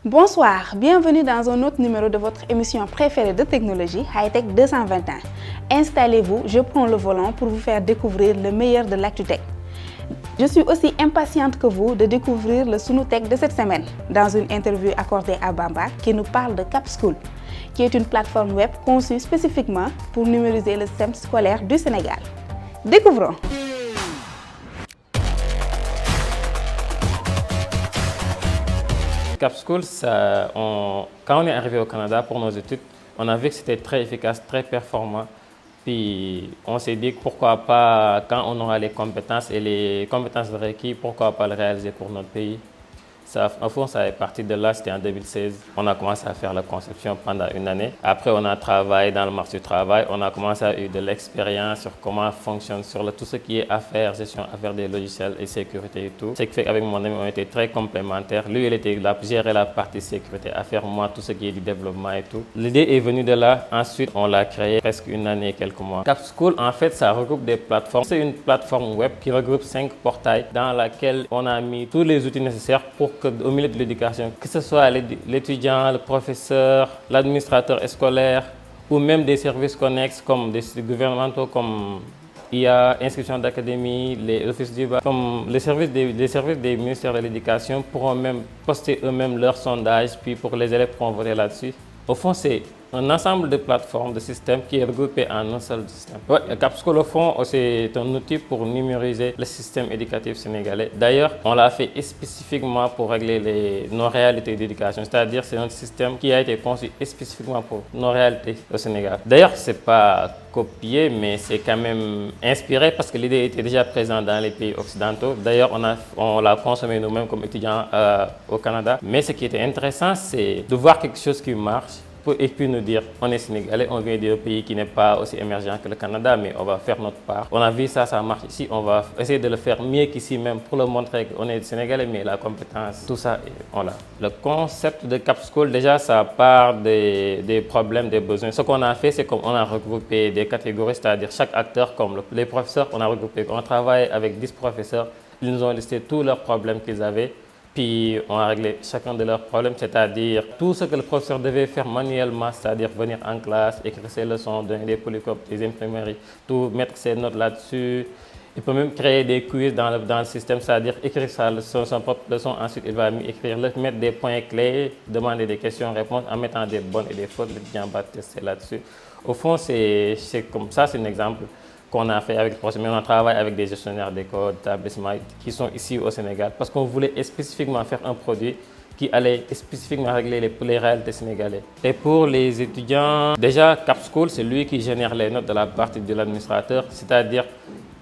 Bonsoir, bienvenue dans un autre numéro de votre émission préférée de technologie, Hightech 221. Installez-vous, je prends le volant pour vous faire découvrir le meilleur de l'actu-tech. Je suis aussi impatiente que vous de découvrir le Sunutech de cette semaine, dans une interview accordée à Bamba qui nous parle de Capschool, qui est une plateforme web conçue spécifiquement pour numériser le système scolaire du Sénégal. Découvrons! Capschool, quand on est arrivé au Canada pour nos études, on a vu que c'était très efficace, très performant. Puis on s'est dit pourquoi pas, quand on aura les compétences et les compétences requises, pourquoi pas le réaliser pour notre pays. Au fond, ça est parti de là, c'était en 2016. On a commencé à faire la conception pendant une année. Après, on a travaillé dans le marché du travail. On a commencé à avoir de l'expérience sur comment fonctionne, sur tout ce qui est affaires, gestion, affaires des logiciels et sécurité et tout. Ce qui fait qu'avec mon ami, on était très complémentaires. Lui, il était là pour gérer la partie sécurité, affaires, moi, tout ce qui est du développement et tout. L'idée est venue de là. Ensuite, on l'a créé presque une année et quelques mois. Capschool, en fait, ça regroupe des plateformes. C'est une plateforme web qui regroupe 5 portails dans laquelle on a mis tous les outils nécessaires pour au milieu de l'éducation, que ce soit l'étudiant, le professeur, l'administrateur scolaire ou même des services connexes comme des gouvernementaux comme IA, inscription d'académie, les offices du bac, comme les services des ministères de l'éducation pourront même poster eux-mêmes leurs sondages, puis pour les élèves pourront voter là-dessus. Au fond, c'est un ensemble de plateformes, de systèmes qui est regroupé en un seul système. Ouais, Capschool, au fond, c'est un outil pour numériser le système éducatif sénégalais. D'ailleurs, on l'a fait spécifiquement pour régler nos réalités d'éducation. C'est-à-dire, c'est un système qui a été conçu spécifiquement pour nos réalités au Sénégal. D'ailleurs, ce n'est pas copié, mais c'est quand même inspiré parce que l'idée était déjà présente dans les pays occidentaux. D'ailleurs, on l'a consommé nous-mêmes comme étudiants au Canada. Mais ce qui était intéressant, c'est de voir quelque chose qui marche et puis nous dire, on est sénégalais, on vient d'un pays qui n'est pas aussi émergent que le Canada, mais on va faire notre part. On a vu ça, ça marche ici, on va essayer de le faire mieux qu'ici même pour le montrer qu'on est sénégalais, mais la compétence, tout ça, on l'a. Le concept de Capschool, déjà, ça part des problèmes, des besoins. Ce qu'on a fait, c'est qu'on a regroupé des catégories, c'est-à-dire chaque acteur, comme les professeurs, on travaille avec 10 professeurs, ils nous ont listé tous leurs problèmes qu'ils avaient. Puis on a réglé chacun de leurs problèmes, c'est-à-dire tout ce que le professeur devait faire manuellement, c'est-à-dire venir en classe, écrire ses leçons, donner des polycopes, des imprimeries, tout, mettre ses notes là-dessus. Il peut même créer des quiz dans le système, c'est-à-dire écrire son propre leçon, ensuite il va écrire, mettre des points clés, demander des questions-réponses en mettant des bonnes et des fautes, l'étudiant va tester là-dessus. Au fond, c'est comme ça, c'est un exemple qu'on a fait avec le projet, mais on travaille avec des gestionnaires d'écoles, d'établissements qui sont ici au Sénégal parce qu'on voulait spécifiquement faire un produit qui allait spécifiquement régler les réalités sénégalaises. Et pour les étudiants, déjà Capschool, c'est lui qui génère les notes de la partie de l'administrateur, c'est-à-dire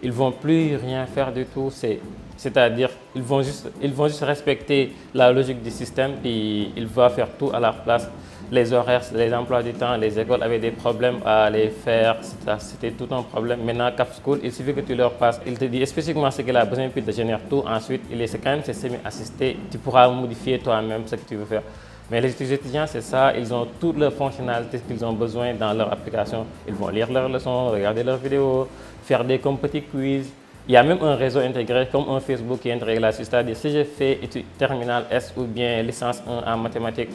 ils ne vont plus rien faire du tout, c'est-à-dire ils vont juste respecter la logique du système et ils vont faire tout à leur place. Les horaires, les emplois du temps, les écoles avaient des problèmes à les faire, c'était tout un problème. Maintenant, Capschool, il suffit que tu leur passes, il te dit spécifiquement ce qu'il a besoin, puis il te génère tout. Ensuite, c'est quand même semi-assisté, tu pourras modifier toi-même ce que tu veux faire. Mais les étudiants, c'est ça, ils ont toutes les fonctionnalités qu'ils ont besoin dans leur application. Ils vont lire leurs leçons, regarder leurs vidéos, faire des petits quiz. Il y a même un réseau intégré comme un Facebook qui est intégré là-dessus. C'est-à-dire, si je fais études terminale S ou bien licence 1 en mathématiques,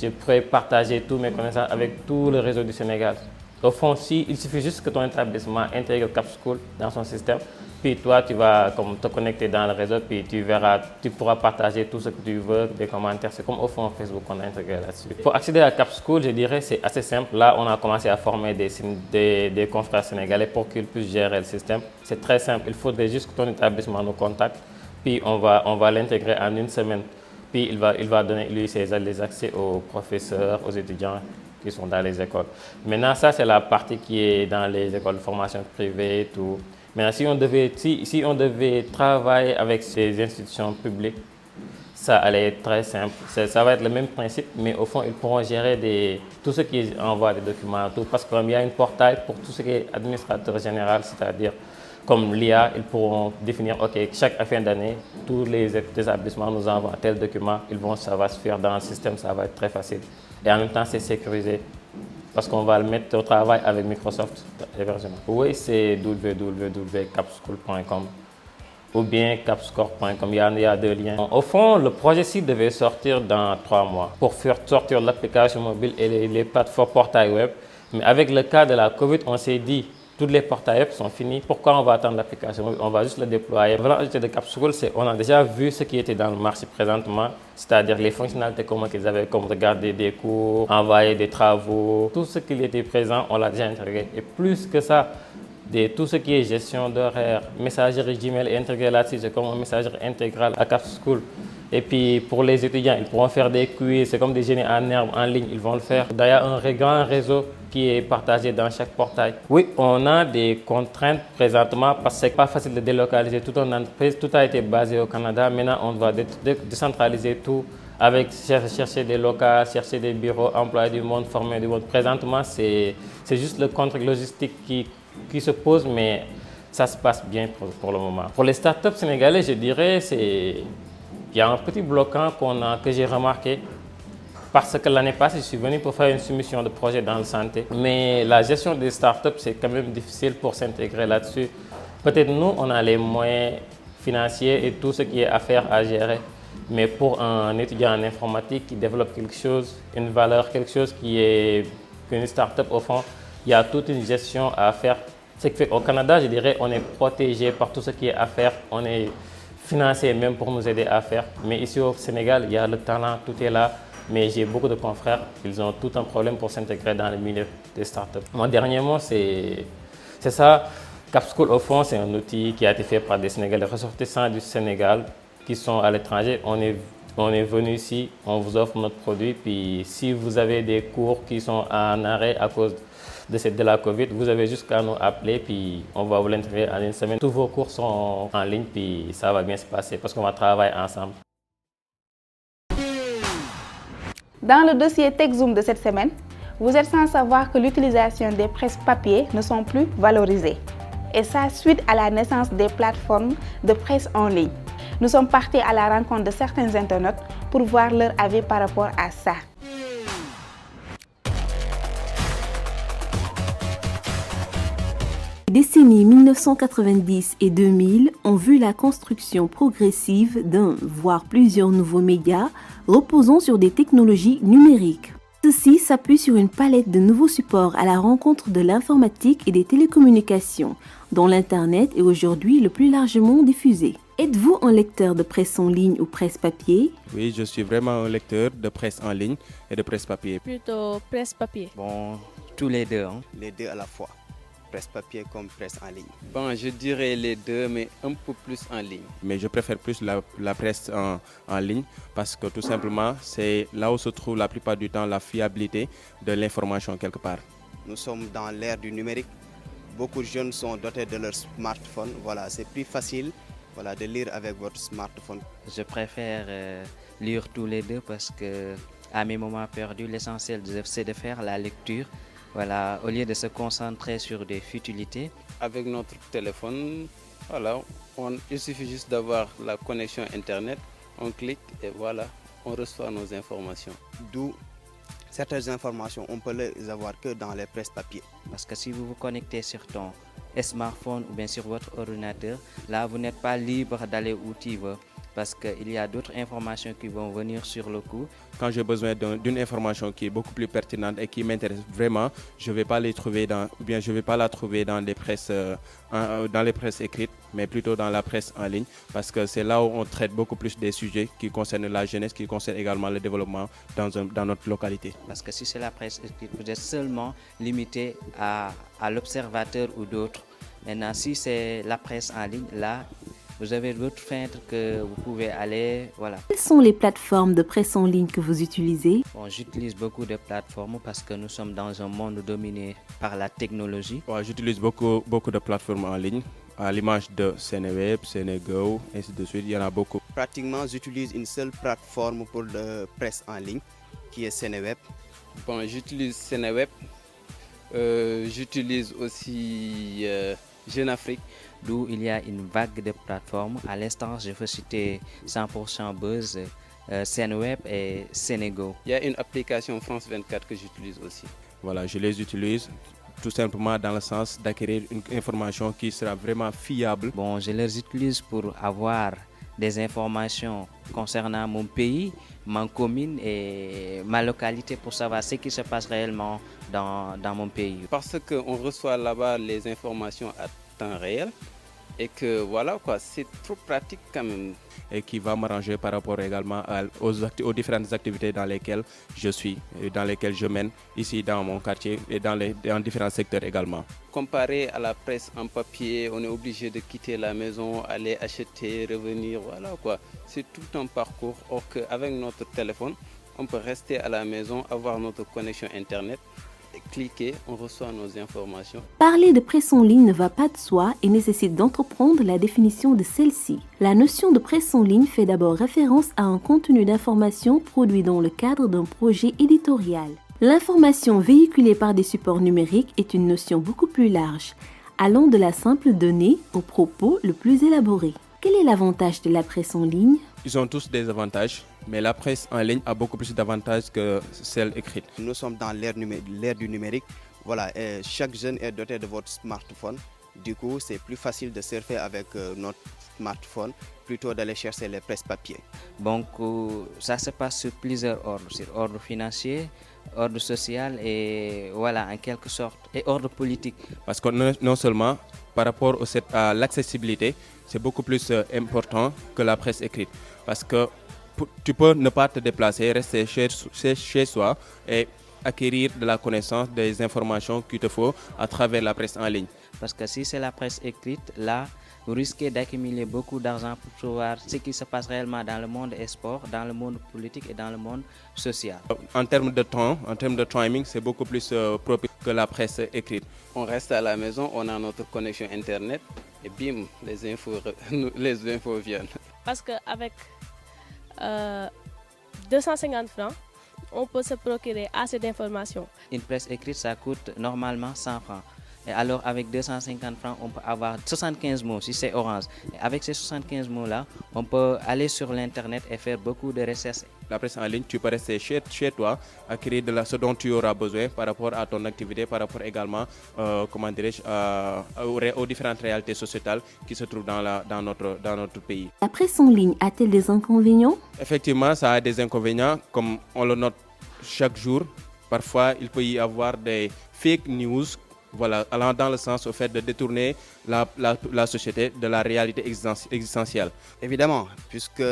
je pourrais partager tous mes connaissances avec tout le réseau du Sénégal. Au fond, il suffit juste que ton établissement intègre Capschool dans son système, puis toi, tu vas te connecter dans le réseau, puis tu pourras partager tout ce que tu veux, des commentaires. C'est comme au fond Facebook qu'on a intégré là-dessus. Pour accéder à Capschool, je dirais c'est assez simple. Là, on a commencé à former des confrères sénégalais pour qu'ils puissent gérer le système. C'est très simple. Il faudrait juste que ton établissement nous contacte, puis on va l'intégrer en une semaine. Puis il va donner lui les accès aux professeurs, aux étudiants qui sont dans les écoles. Maintenant, ça, c'est la partie qui est dans les écoles de formation privée et tout. Maintenant, si on devait travailler avec ces institutions publiques, ça allait être très simple. Ça va être le même principe, mais au fond, ils pourront gérer tout ce qui envoie des documents, tout, parce qu'il y a un portail pour tout ce qui est administrateur général, c'est-à-dire comme l'IA, ils pourront définir, OK, chaque fin d'année, tous les établissements nous envoient tel document, ça va se faire dans le système, ça va être très facile. Et en même temps, c'est sécurisé parce qu'on va le mettre au travail avec Microsoft, hébergement. Oui, c'est www.capschool.com. ou bien capscore.com, il y a deux liens. Au fond, le projet-ci devait sortir dans 3 mois pour faire sortir l'application mobile et les plateformes portails web. Mais avec le cas de la Covid, on s'est dit, tous les portails web sont finis, pourquoi on va attendre l'application mobile? On va juste le déployer. La valeur ajoutée de Capschool, c'est on a déjà vu ce qui était dans le marché présentement, c'est-à-dire les fonctionnalités communes qu'ils avaient, comme regarder des cours, envoyer des travaux, tout ce qui était présent, on l'a déjà intégré. Et plus que ça, tout ce qui est gestion d'horaire, messagerie Gmail est intégré là-dessus, c'est comme une messagerie intégrale à Capschool. Et puis pour les étudiants, ils pourront faire des quiz, c'est comme des génies en herbe en ligne, ils vont le faire. D'ailleurs, un grand réseau qui est partagé dans chaque portail. Oui, on a des contraintes présentement parce que ce n'est pas facile de délocaliser toute une entreprise. Tout a été basé au Canada. Maintenant, on doit décentraliser tout avec chercher des locaux, chercher des bureaux, employer du monde, former du monde. Présentement, c'est juste le contrat logistique qui se pose, mais ça se passe bien pour le moment. Pour les startups sénégalais, je dirais qu'il y a un petit bloquant que j'ai remarqué parce que l'année passée, je suis venu pour faire une soumission de projet dans la santé. Mais la gestion des startups, c'est quand même difficile pour s'intégrer là-dessus. Peut-être nous, on a les moyens financiers et tout ce qui est affaires à gérer. Mais pour un étudiant en informatique qui développe quelque chose, une valeur, quelque chose qui est qu'une startup au fond, il y a toute une gestion à faire. Ce qui fait qu'au Canada, je dirais, on est protégé par tout ce qui est affaires. On est financé même pour nous aider à faire. Mais ici au Sénégal, il y a le talent, tout est là. Mais j'ai beaucoup de confrères, ils ont tout un problème pour s'intégrer dans le milieu des startups. Mon dernier mot, c'est ça. Capschool, au fond, c'est un outil qui a été fait par des Sénégalais ressortissants du Sénégal qui sont à l'étranger. On est venu ici, on vous offre notre produit. Puis si vous avez des cours qui sont en arrêt à cause de la Covid, vous avez juste qu'à nous appeler, puis on va vous l'intégrer en une semaine. Tous vos cours sont en ligne, puis ça va bien se passer parce qu'on va travailler ensemble. Dans le dossier TechZoom de cette semaine, vous êtes sans savoir que l'utilisation des presses papier ne sont plus valorisées. Et ça suite à la naissance des plateformes de presse en ligne. Nous sommes partis à la rencontre de certains internautes pour voir leur avis par rapport à ça. Les décennies 1990 et 2000 ont vu la construction progressive d'un, voire plusieurs nouveaux médias reposant sur des technologies numériques. Ceci s'appuie sur une palette de nouveaux supports à la rencontre de l'informatique et des télécommunications, dont l'Internet est aujourd'hui le plus largement diffusé. Êtes-vous un lecteur de presse en ligne ou presse papier? Oui, je suis vraiment un lecteur de presse en ligne et de presse papier. Plutôt presse papier. Bon, tous les deux. Les deux à la fois, presse papier comme presse en ligne. Bon, je dirais les deux, mais un peu plus en ligne. Mais je préfère plus la presse en ligne parce que tout simplement, c'est là où se trouve la plupart du temps la fiabilité de l'information quelque part. Nous sommes dans l'ère du numérique. Beaucoup de jeunes sont dotés de leur smartphone. Voilà, c'est plus facile de lire avec votre smartphone. Je préfère lire tous les deux parce que à mes moments perdus, l'essentiel c'est de faire la lecture. Voilà, au lieu de se concentrer sur des futilités. Avec notre téléphone, voilà, il suffit juste d'avoir la connexion Internet, on clique et voilà, on reçoit nos informations. D'où certaines informations, on peut les avoir que dans les presses papier. Parce que si vous vous connectez sur ton smartphone ou bien sur votre ordinateur, là vous n'êtes pas libre d'aller où tu veux. Parce qu'il y a d'autres informations qui vont venir sur le coup. Quand j'ai besoin d'une information qui est beaucoup plus pertinente et qui m'intéresse vraiment, je ne vais pas je vais pas la trouver dans les presses écrites, mais plutôt dans la presse en ligne, parce que c'est là où on traite beaucoup plus des sujets qui concernent la jeunesse, qui concernent également le développement dans notre localité. Parce que si c'est la presse écrite, vous êtes seulement limité à l'observateur ou d'autres. Maintenant, si c'est la presse en ligne, là, vous avez d'autres fenêtres que vous pouvez aller, voilà. Quelles sont les plateformes de presse en ligne que vous utilisez? Bon, j'utilise beaucoup de plateformes parce que nous sommes dans un monde dominé par la technologie. Bon, j'utilise beaucoup de plateformes en ligne, à l'image de Seneweb, Senego, ainsi de suite, il y en a beaucoup. Pratiquement, j'utilise une seule plateforme pour la presse en ligne, qui est Seneweb. Bon, j'utilise Seneweb, j'utilise aussi Jeune Afrique. D'où il y a une vague de plateformes. À l'instant, je veux citer 100% Buzz, Seneweb et Senego. Il y a une application France 24 que j'utilise aussi. Voilà, je les utilise tout simplement dans le sens d'acquérir une information qui sera vraiment fiable. Bon, je les utilise pour avoir des informations concernant mon pays, ma commune et ma localité pour savoir ce qui se passe réellement dans mon pays. Parce qu'on reçoit là-bas les informations à temps réel et que voilà quoi, c'est trop pratique quand même. Et qui va m'arranger par rapport également aux différentes activités dans lesquelles je suis, dans lesquelles je mène ici dans mon quartier et dans différents secteurs également. Comparé à la presse en papier, on est obligé de quitter la maison, aller acheter, revenir, voilà quoi. C'est tout un parcours. Or qu'avec notre téléphone, on peut rester à la maison, avoir notre connexion Internet, cliquer, on reçoit nos informations. Parler de presse en ligne ne va pas de soi et nécessite d'entreprendre la définition de celle-ci. La notion de presse en ligne fait d'abord référence à un contenu d'information produit dans le cadre d'un projet éditorial. L'information véhiculée par des supports numériques est une notion beaucoup plus large, allant de la simple donnée au propos le plus élaboré. Quel est l'avantage de la presse en ligne? Ils ont tous des avantages, mais la presse en ligne a beaucoup plus d'avantages que celle écrite. Nous sommes dans l'ère du numérique. Voilà, et chaque jeune est doté de votre smartphone. Du coup, c'est plus facile de surfer avec notre smartphone plutôt d'aller chercher les presses papier. Donc, ça se passe sur plusieurs ordres, sur ordre financier, ordre social et voilà, en quelque sorte, et ordre politique. Parce que non seulement par rapport à l'accessibilité, c'est beaucoup plus important que la presse écrite. Parce que tu peux ne pas te déplacer, rester chez soi et acquérir de la connaissance, des informations qu'il te faut à travers la presse en ligne. Parce que si c'est la presse écrite, là, vous risquez d'accumuler beaucoup d'argent pour savoir ce qui se passe réellement dans le monde des sports, dans le monde politique et dans le monde social. En termes de temps, en termes de timing, c'est beaucoup plus propice que la presse écrite. On reste à la maison, on a notre connexion Internet et bim, les infos viennent. Parce qu'avec 250 francs, on peut se procurer assez d'informations. Une presse écrite, ça coûte normalement 100 francs. Et alors, avec 250 francs, on peut avoir 75 mots si c'est Orange. Et avec ces 75 mots-là, on peut aller sur l'Internet et faire beaucoup de recherches. La presse en ligne, tu peux rester chez toi, acquérir ce dont tu auras besoin par rapport à ton activité, par rapport également aux différentes réalités sociétales qui se trouvent dans notre pays. La presse en ligne a-t-elle des inconvénients? Effectivement, ça a des inconvénients, comme on le note chaque jour. Parfois, il peut y avoir des fake news, voilà, allant dans le sens au fait de détourner la société de la réalité existentielle. Évidemment, puisque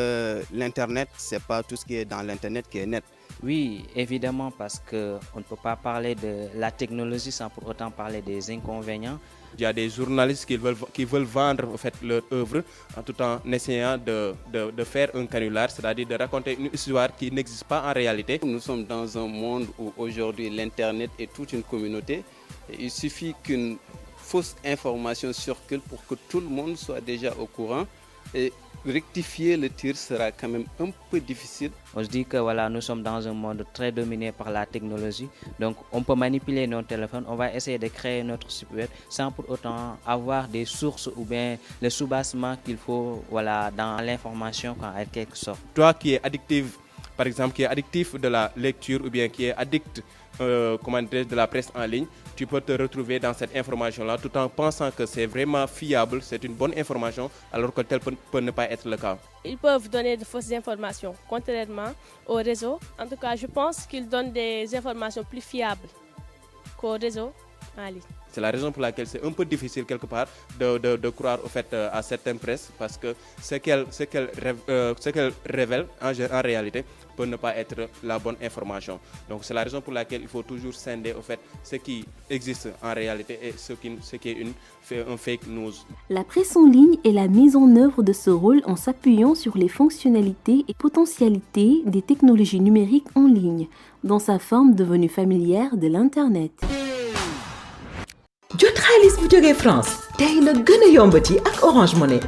l'Internet, ce n'est pas tout ce qui est dans l'Internet qui est net. Oui, évidemment, parce qu'on ne peut pas parler de la technologie sans pour autant parler des inconvénients. Il y a des journalistes qui veulent vendre en fait, leur œuvre tout en essayant de faire un canular, c'est-à-dire de raconter une histoire qui n'existe pas en réalité. Nous sommes dans un monde où aujourd'hui l'Internet est toute une communauté. Il suffit qu'une fausse information circule pour que tout le monde soit déjà au courant et rectifier le tir sera quand même un peu difficile. On se dit que voilà, nous sommes dans un monde très dominé par la technologie, donc on peut manipuler nos téléphones, on va essayer de créer notre site web sans pour autant avoir des sources ou bien le soubassement qu'il faut voilà, dans l'information en quelque sorte. Toi qui es addictif, par exemple, qui est addictif de la lecture ou bien qui est addict de la presse en ligne, tu peux te retrouver dans cette information-là tout en pensant que c'est vraiment fiable, c'est une bonne information, alors que tel peut ne pas être le cas. Ils peuvent donner de fausses informations, contrairement au réseau. En tout cas, je pense qu'ils donnent des informations plus fiables qu'au réseau en ligne. C'est la raison pour laquelle c'est un peu difficile quelque part de croire au fait, à certaines presses parce que ce qu'elle révèle en réalité peut ne pas être la bonne information. Donc c'est la raison pour laquelle il faut toujours scinder au fait ce qui existe en réalité et ce qui est un fake news. La presse en ligne est la mise en œuvre de ce rôle en s'appuyant sur les fonctionnalités et potentialités des technologies numériques en ligne, dans sa forme devenue familière de l'Internet. jot xaalis bu jógee France tey la gën a yombati ak Orange Money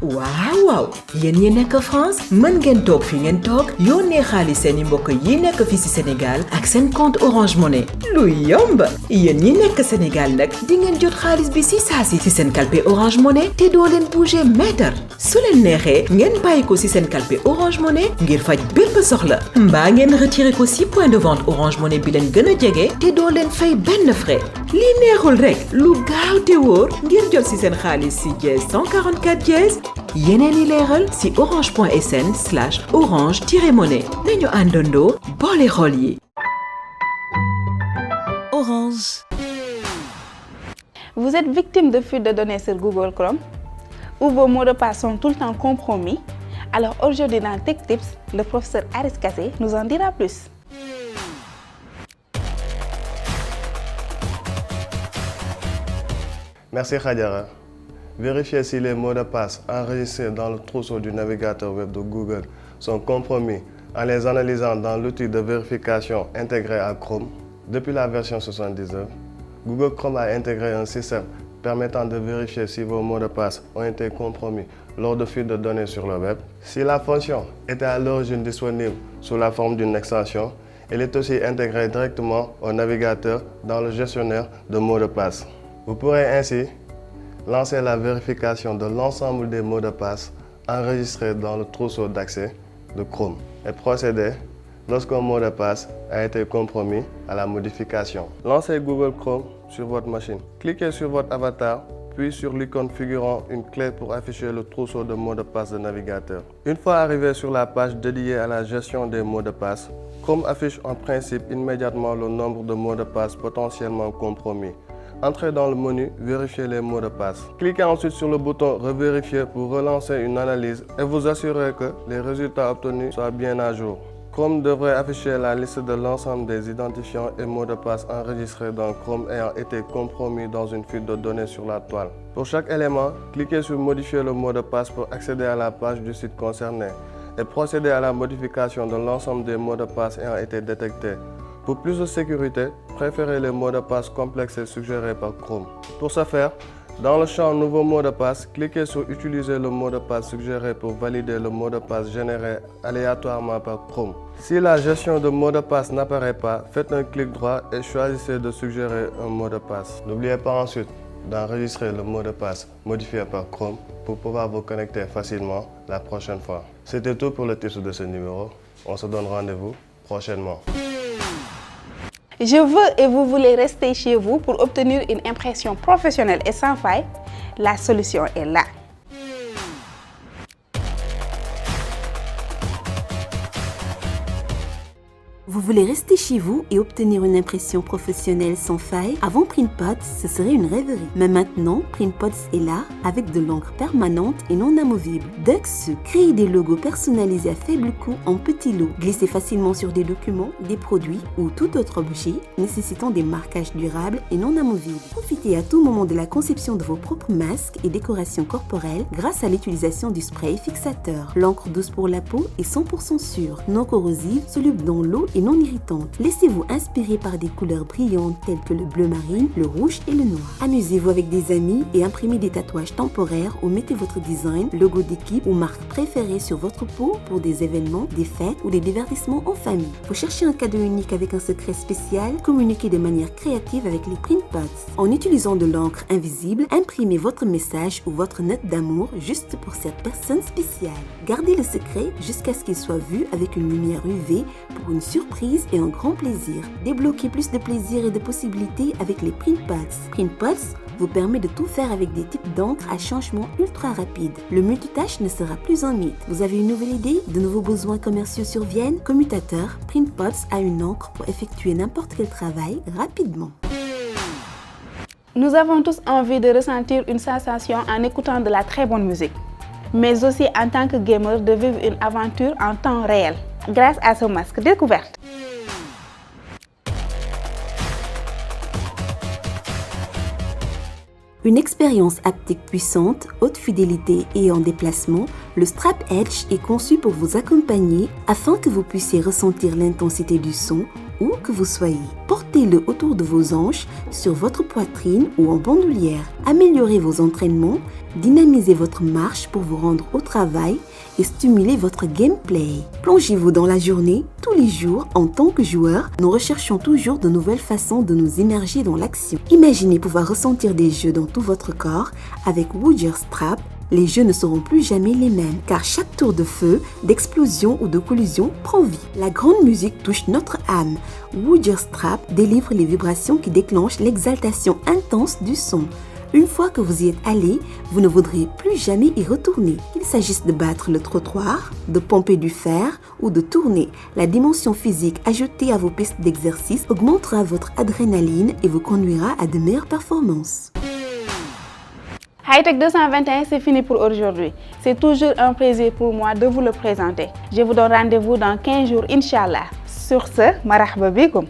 waaw yéen ñi nekk France mën ngeen toog fi ngeen toog yónnee xaalis seeni mbokk yi nekk fi ci Sénégal ak seen compte Orange Money lu yomb yéen ñi nekk Sénégal nag di ngeen jot xaalis bi ci saasi ci seen kalpe Orange Money te doo leen bouger mètre su leen neexee ngeen bàyyi ko ci seen kalpe Orange Money ngir faj bépp soxla mbaa ngeen retiré ko ci point de vente Orange Money bi leen gën a jege te doo leen fay benn frais lii neexul rek lu gaaw te wóor ngir jot ci seen xaalis ci dièse 144 dièse yeneen i leeral ci orange.sn/orange-monnaie nañu àndandoo boole xol yi. Orange. Vous êtes victime de fuite de données sur Google Chrome ou vos mots de passe sont tout le temps compromis? Alors aujourd'hui dans Tech Tips, le professeur Aris Kassé nous en dira plus. Merci Khadjara. Vérifiez si les mots de passe enregistrés dans le trousseau du navigateur web de Google sont compromis en les analysant dans l'outil de vérification intégré à Chrome. Depuis la version 79, Google Chrome a intégré un système permettant de vérifier si vos mots de passe ont été compromis lors de fuites de données sur le web. Si la fonction était à l'origine disponible sous la forme d'une extension, elle est aussi intégrée directement au navigateur dans le gestionnaire de mots de passe. Vous pourrez ainsi lancer la vérification de l'ensemble des mots de passe enregistrés dans le trousseau d'accès de Chrome et procéder lorsqu'un mot de passe a été compromis à la modification. Lancez Google Chrome sur votre machine. Cliquez sur votre avatar, puis sur l'icône figurant une clé pour afficher le trousseau de mots de passe de navigateur. Une fois arrivé sur la page dédiée à la gestion des mots de passe, Chrome affiche en principe immédiatement le nombre de mots de passe potentiellement compromis. Entrez dans le menu « Vérifier les mots de passe ». Cliquez ensuite sur le bouton « Revérifier » pour relancer une analyse et vous assurer que les résultats obtenus soient bien à jour. Chrome devrait afficher la liste de l'ensemble des identifiants et mots de passe enregistrés dans Chrome ayant été compromis dans une fuite de données sur la toile. Pour chaque élément, cliquez sur « Modifier le mot de passe » pour accéder à la page du site concerné et procéder à la modification de l'ensemble des mots de passe ayant été détectés. Pour plus de sécurité, préférez les mots de passe complexes et suggérés par Chrome. Pour ce faire, dans le champ Nouveau mot de passe, cliquez sur Utiliser le mot de passe suggéré pour valider le mot de passe généré aléatoirement par Chrome. Si la gestion de mot de passe n'apparaît pas, faites un clic droit et choisissez de suggérer un mot de passe. N'oubliez pas ensuite d'enregistrer le mot de passe modifié par Chrome pour pouvoir vous connecter facilement la prochaine fois. C'était tout pour le tips de ce numéro. On se donne rendez-vous prochainement. Je veux et vous voulez rester chez vous pour obtenir une impression professionnelle et sans faille? La solution est là. Vous voulez rester chez vous et obtenir une impression professionnelle sans faille? Avant PrintPods, ce serait une rêverie. Mais maintenant, PrintPods est là avec de l'encre permanente et non amovible. Dux crée des logos personnalisés à faible coût en petits lots. Glissez facilement sur des documents, des produits ou tout autre objet nécessitant des marquages durables et non amovibles. Profitez à tout moment de la conception de vos propres masques et décorations corporelles grâce à l'utilisation du spray fixateur. L'encre douce pour la peau est 100% sûre, non corrosive, soluble dans l'eau et non irritante. Laissez-vous inspirer par des couleurs brillantes telles que le bleu marine, le rouge et le noir. Amusez-vous avec des amis et imprimez des tatouages temporaires ou mettez votre design, logo d'équipe ou marque préférée sur votre peau pour des événements, des fêtes ou des divertissements en famille. Vous cherchez un cadeau unique avec un secret spécial? Communiquez de manière créative avec les PrintPods. En utilisant de l'encre invisible, imprimez votre message ou votre note d'amour juste pour cette personne spéciale. Gardez le secret jusqu'à ce qu'il soit vu avec une lumière UV pour une surprise et un grand plaisir. Débloquez plus de plaisir et de possibilités avec les PrintPods. PrintPods vous permet de tout faire avec des types d'encre à changement ultra rapide. Le multitâche ne sera plus un mythe. Vous avez une nouvelle idée? De nouveaux besoins commerciaux surviennent? Commutateur, PrintPods a une encre pour effectuer n'importe quel travail rapidement. Nous avons tous envie de ressentir une sensation en écoutant de la très bonne musique, mais aussi en tant que gamer de vivre une aventure en temps réel grâce à ce masque découverte. Une expérience haptique puissante, haute fidélité et en déplacement, le Strap Edge est conçu pour vous accompagner afin que vous puissiez ressentir l'intensité du son où que vous soyez. Portez-le autour de vos hanches, sur votre poitrine ou en bandoulière. Améliorez vos entraînements, dynamisez votre marche pour vous rendre au travail et stimuler votre gameplay. Plongez-vous dans la journée, tous les jours, en tant que joueur, nous recherchons toujours de nouvelles façons de nous immerger dans l'action. Imaginez pouvoir ressentir des jeux dans tout votre corps avec Woodger Strap. Les jeux ne seront plus jamais les mêmes car chaque tour de feu, d'explosion ou de collision prend vie. La grande musique touche notre âme. Woodger Strap délivre les vibrations qui déclenchent l'exaltation intense du son. Une fois que vous y êtes allé, vous ne voudrez plus jamais y retourner. Qu'il s'agisse de battre le trottoir, de pomper du fer ou de tourner, la dimension physique ajoutée à vos pistes d'exercice augmentera votre adrénaline et vous conduira à de meilleures performances. Hightech 221, c'est fini pour aujourd'hui. C'est toujours un plaisir pour moi de vous le présenter. Je vous donne rendez-vous dans 15 jours, Inch'Allah. Sur ce, marhaba bikoum.